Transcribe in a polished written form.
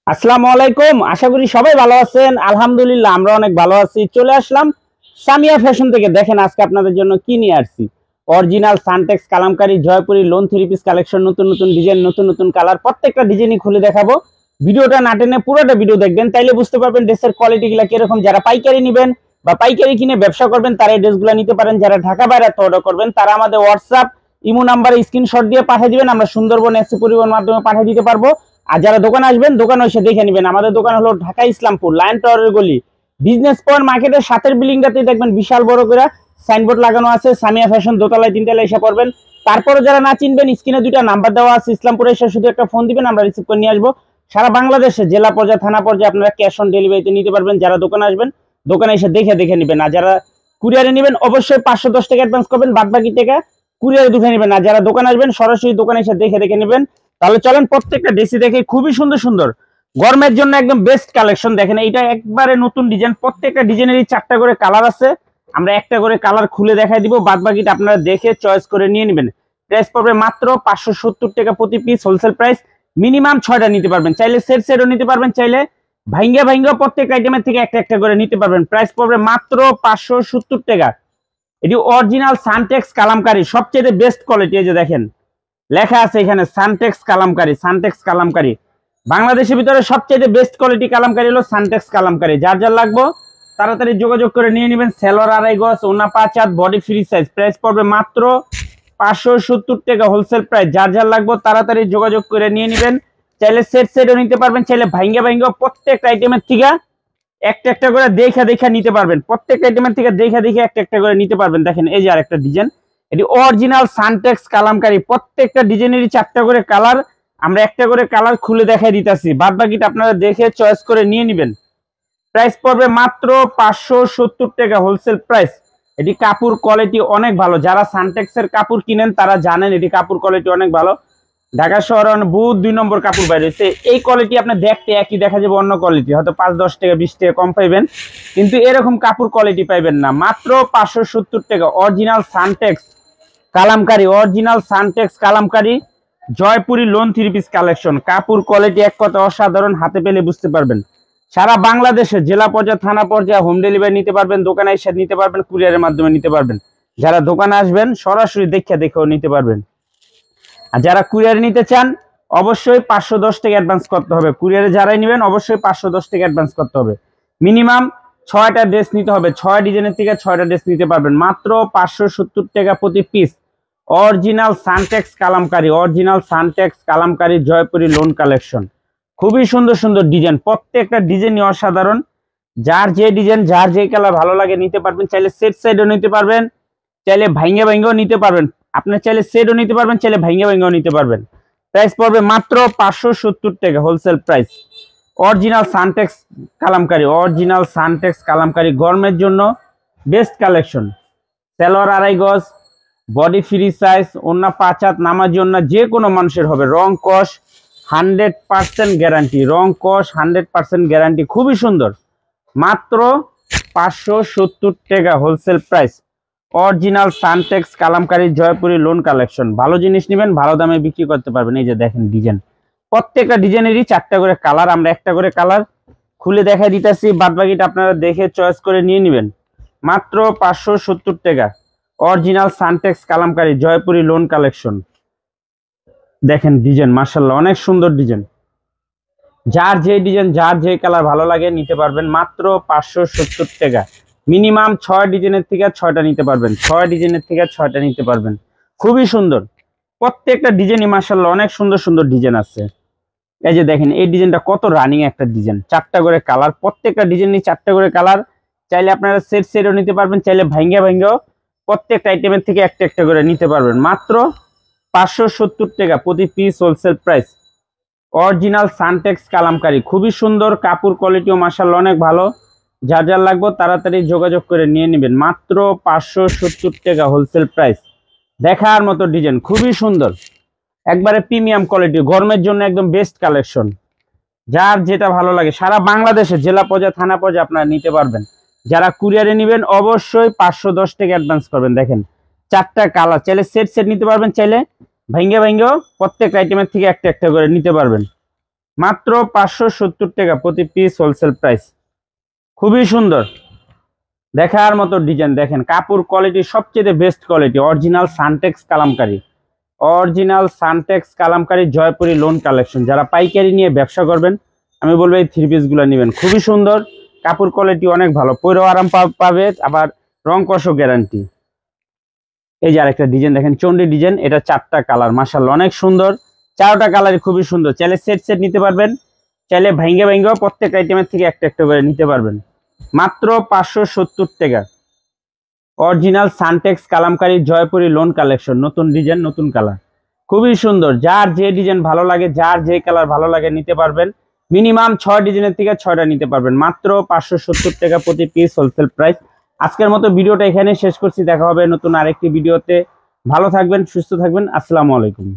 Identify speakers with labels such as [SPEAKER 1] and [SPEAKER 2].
[SPEAKER 1] আসসালামু আলাইকুম। আশা করি সবাই ভালো আছেন। আলহামদুলিল্লাহ আমরা অনেক ভালো আছি। চলে আসলাম সামিয়া ফ্যাশন থেকে। দেখেন আজকে আপনাদের জন্য কি নিয়ে আসছি। Original Suntex Kalamkari Jaipuri loan three piece collection, নতুন নতুন ডিজাইন, নতুন নতুন কালার, প্রত্যেকটা ডিজাইনই খুলে দেখাবো। ভিডিওটা না টেনে পুরোটা ভিডিও দেখবেন, তাইলে বুঝতে পারবেন ড্রেসের কোয়ালিটিগুলো কিরকম। যারা পাইকারি নেবেন বা পাইকারি কিনে ব্যবসা করবেন তারা এই ড্রেসগুলো নিতে পারেন। যারা ঢাকা বাইরে অর্ডার করবেন তারা আমাদের হোয়াটসঅ্যাপ ইমো নাম্বারে স্ক্রিনশট দিয়ে পাঠিয়ে দিবেন, আমরা সুন্দরবন এসি পরিবহন মাধ্যমে পাঠিয়ে দিতে পারবো। আর যারা দোকানে আসবেন দোকানে এসে দেখে নেবেন। আমাদের দোকান হলো ঢাকা ইসলামপুর লায়ন টাওয়ারের গলি, বিজনেস পয়েন্ট মার্কেটের সাথের বিল্ডিংটাতে দেখবেন বিশাল বড় করে সাইনবোর্ড লাগানো আছে সামিয়া ফ্যাশন, দোতলায় তিনতলায় এসে পড়বেন। তারপরে যারা না চিনবেন স্ক্রিনে দুইটা নাম্বার দেওয়া আছে, ইসলামপুরে এসে শুধু একটা ফোন দিবেন, আমরা রিসিভ করে নিয়ে আসবো। সারা বাংলাদেশে জেলা পর্যায়ে থানা পর্যায়ে আপনারা ক্যাশ অন ডেলিভারিতে নিতে পারবেন। যারা দোকানে আসবেন দোকানে এসে দেখে দেখে নেবেন। আর যারা কুরিয়ারে নেবেন অবশ্যই 510 টাকা অ্যাডভান্স করবেন, বাদ বাকি টাকা কুরিয়ারে দুটো নেবেন। আর যারা দোকানে আসবেন সরাসরি দোকানে এসে দেখে দেখে নেবেন। তাহলে চলেন প্রত্যেকটা ড্রেসই দেখে। খুবই সুন্দর সুন্দর গরমের জন্য একদম বেস্ট কালেকশন। দেখেন এটা একবারে নতুন ডিজাইন, প্রত্যেকটা ডিজাইনেরই 4টা করে কালার আছে। আমরা একটা করে কালার খুলে দেখাই দিব, বাদ বাকিটা আপনারা দেখে চয়েস করে নিয়ে নেবেন। প্রাইস পড়বে মাত্র 570 টাকা প্রতি পিস, হোলসেল প্রাইস। মিনিমাম 6টা নিতে পারবেন, চাইলে সেট সেটও নিতে পারবেন, চাইলে ভাঙ্গা ভাঙ্গা প্রত্যেক আইটেমের থেকে একটা একটা করে নিতে পারবেন। প্রাইস পড়বে মাত্র 570 টাকা। এটি অরিজিনাল সানটেক্স কালামকারী, সবচেয়ে বেস্ট কোয়ালিটি। এই যে দেখেন লেখা আছে এখানে সানটেক্স কালামকারী, সানটেক্স কালামকারী। বাংলাদেশের ভিতরে সবচেয়ে বেস্ট কোয়ালিটি কালামকারী হলো সানটেক্স কালামকারী। যার যার লাগবে তাড়াতাড়ি যোগাযোগ করে নিয়ে নেবেন। সেলর 2.5 গজ, ওনা 5 হাত, বডি ফ্রি সাইজ। প্রাইস পড়বে মাত্র 570 টাকা হোলসেল প্রাইস। যার যার লাগবে তাড়াতাড়ি যোগাযোগ করে নিয়ে নেবেন। চাইলে সেট সেটও নিতে পারবেন, চাইলে ভাঙ্গা ভাঙ্গা প্রত্যেকটা আইটেমের থেকে একটা একটা করে দেখা দেখা নিতে পারবেন। প্রত্যেকটা আইটেমের থেকে দেখা দেখে একটা একটা করে নিতে পারবেন। দেখেন এই যে আরেকটা ডিজাইন, এটি অরিজিনাল সানটেক্স কালামকারী। প্রত্যেকটা ডিজাইনেরই 4টা করে কালার, আমরা একটা করে কালার খুলে দেখাই দিতেছি, বাদ বাকিটা আপনারা দেখে চয়েস করে নিয়ে নেবেন। প্রাইস পড়বে মাত্র 570 টাকা হোলসেল প্রাইস। এটি কাপড় কোয়ালিটি অনেক ভালো, যারা সানটেক্সের কাপড় কিনেন তারা জানেন এটি কাপড় কোয়ালিটি অনেক ভালো। ঢাকা শহরে বহুত 2 নম্বর কাপড় বাইরে হচ্ছে। এই কোয়ালিটি আপনি দেখতে একই দেখা যাবে, অন্য কোয়ালিটি হয়তো 5-10 টাকা 20 টাকা কম পাইবেন, কিন্তু এরকম কাপড় কোয়ালিটি পাইবেন না। মাত্র 570 টাকা original Suntex Kalamkari, original Suntex Kalamkari Jaipuri loan three piece collection. কাপড় কোয়ালিটি এক কথা অসাধারণ, হাতে পেলে বুঝতে পারবেন। সারা বাংলাদেশে জেলা পর্যায়ে থানা পর্যায়ে হোম ডেলিভারি নিতে পারবেন, দোকানে এসে নিতে পারবেন, কুরিয়ারের মাধ্যমে নিতে পারবেন। যারা দোকানে আসবেন সরাসরি দেখে দেখেও নিতে পারবেন। আর যারা কুরিয়ারে নিতে চান অবশ্যই 510 টাকা অ্যাডভান্স করতে হবে। কুরিয়ারে যারাই নেবেন অবশ্যই 510 টাকা অ্যাডভান্স করতে হবে। মিনিমাম 6টা ড্রেস নিতে হবে, 6 ডিজাইনের থেকে 6টা ড্রেস নিতে পারবেন। মাত্র 570 টাকা প্রতি piece. Original Suntex Kalamkari, original Suntex Kalamkari Jaipuri loan collection. খুবই সুন্দর সুন্দর ডিজাইন, প্রত্যেকটা ডিজাইনই অসাধারণ। যার যে ডিজাইন যার যে কালার ভালো লাগে নিতে পারবেন। চাইলে সেট সাইডও নিতে পারবেন, চাইলে ভাঙ্গা ভাঙ্গাও নিতে পারবেন। আপনি চাইলে সেটও নিতে পারবেন, চাইলে ভাঙ্গা ভাঙ্গাও নিতে পারবেন। প্রাইস পড়বে মাত্র 570 টাকা wholesale price. Original Suntex Kalamkari, original Suntex Kalamkari গরমের জন্য বেস্ট কালেকশন। সেলর 2.5 গজ, বডি ফ্রি সাইজ, ওন্না 5 হাত, নামার জন্য যে কোনো মানুষের হবে। রং কস 100% গ্যারান্টি, রং কস 100% গ্যারান্টি। খুবই সুন্দর। মাত্র 570 টাকা wholesale price. Original Suntex Kalamkari Jaipuri loan collection. ভালো জিনিস নেবেন, ভালো দামে বিক্রি করতে পারবেন। এই যে দেখেন ডিজাইন, প্রত্যেকটা ডিজাইনেরই 4টা করে কালার, আমরা একটা করে কালার খুলে দেখাই দিতেছি, বাদ বাকিটা আপনারা দেখে চয়েস করে নিয়ে নেবেন। মাত্র 570 টাকা original Suntex Kalamkari Jaipuri loan collection. দেখেন ডিজাইন মাশাআল্লাহ অনেক সুন্দর ডিজাইন। যার যে ডিজাইন যার যে কালার ভালো লাগে নিতে পারবেন। মাত্র 570 টাকা। মিনিমাম 6 ডিজাইনের থেকে 6টা নিতে পারবেন, 6 ডিজাইনের থেকে 6টা নিতে পারবেন। খুবই সুন্দর, প্রত্যেকটা ডিজাইনই মাশাআল্লাহ অনেক সুন্দর সুন্দর ডিজাইন আছে। এই যে দেখেন এই ডিজাইনটা কত রানিং একটা ডিজাইন, 4টা করে কালার, প্রত্যেকটা ডিজাইনই 4টা করে কালার। চাইলে আপনারা সেট সেটও নিতে পারবেন, চাইলে ভাঙ্গা ভাঙ্গাও প্রত্যেকটা আইটেমের থেকে একটা একটা করে নিতে পারবেন। মাত্র 570 টাকা প্রতি piece wholesale price. Original Suntex Kalamkari, খুবই সুন্দর, কাপড় কোয়ালিটিও মাশাআল্লাহ অনেক ভালো। যার যার লাগবে তাড়াতাড়ি যোগাযোগ করে নিয়ে নেবেন। মাত্র 570 টাকা হোলসেল প্রাইস। দেখার মতো ডিজাইন, খুবই সুন্দর, একবারে প্রিমিয়াম কোয়ালিটি, গরমের জন্য একদম বেস্ট কালেকশন। যার যেটা ভালো লাগে সারা বাংলাদেশে জেলা পর্যায়ে থানা পর্যায়ে আপনারা নিতে পারবেন। যারা কুরিয়ারে নেবেন অবশ্যই 510 টাকা অ্যাডভান্স করবেন। দেখেন 4টা কালার, চাইলে সেট সেট নিতে পারবেন, চাইলে ভাঙ্গা ভাঙ্গাও প্রত্যেক আইটেমের থেকে একটা একটা করে নিতে পারবেন। মাত্র 570 টাকা প্রতি পিস হোলসেল প্রাইস। খুবই সুন্দর, দেখার মতো ডিজাইন। দেখেন কাপড় কোয়ালিটি সবচেয়ে best quality, original Suntex Kalamkari, original Suntex Kalamkari Jaipuri loan collection. যারা পাইকারি নিয়ে ব্যবসা করবেন আমি বলবো এই থ্রি পিস গুলো নেবেন। খুবই সুন্দর, কাপড় কোয়ালিটি অনেক ভালো, পরেও আরাম পাবে, আবার রং কষও গ্যারান্টি। এই যে আরেকটা ডিজাইন দেখেন, চন্ডি ডিজাইন, এটা 4টা কালার, মাশাআল্লাহ অনেক সুন্দর, 4টা কালারই খুবই সুন্দর। চাইলে সেট সেট নিতে পারবেন, চাইলে ভাঙ্গে ভাঙ্গেও প্রত্যেক আইটেমের থেকে একটা একটা করে নিতে পারবেন। মাত্র 570 টাকা। Original Suntex Kalamkari Jaipuri loan collection, নতুন ডিজাইন নতুন কালার, খুবই সুন্দর। যার যে ডিজাইন ভালো লাগে, যার যে কালার ভালো লাগে নিতে পারবেন। মিনিমাম 6 ডিজাইনের থেকে 6টা নিতে পারবেন। মাত্র 570 টাকা প্রতি পিস হোলসেল প্রাইস। আজকের মতো ভিডিওটা এখানে শেষ করছি, দেখা হবে নতুন আরেকটি ভিডিওতে। ভালো থাকবেন, সুস্থ থাকবেন, আসসালামু আলাইকুম।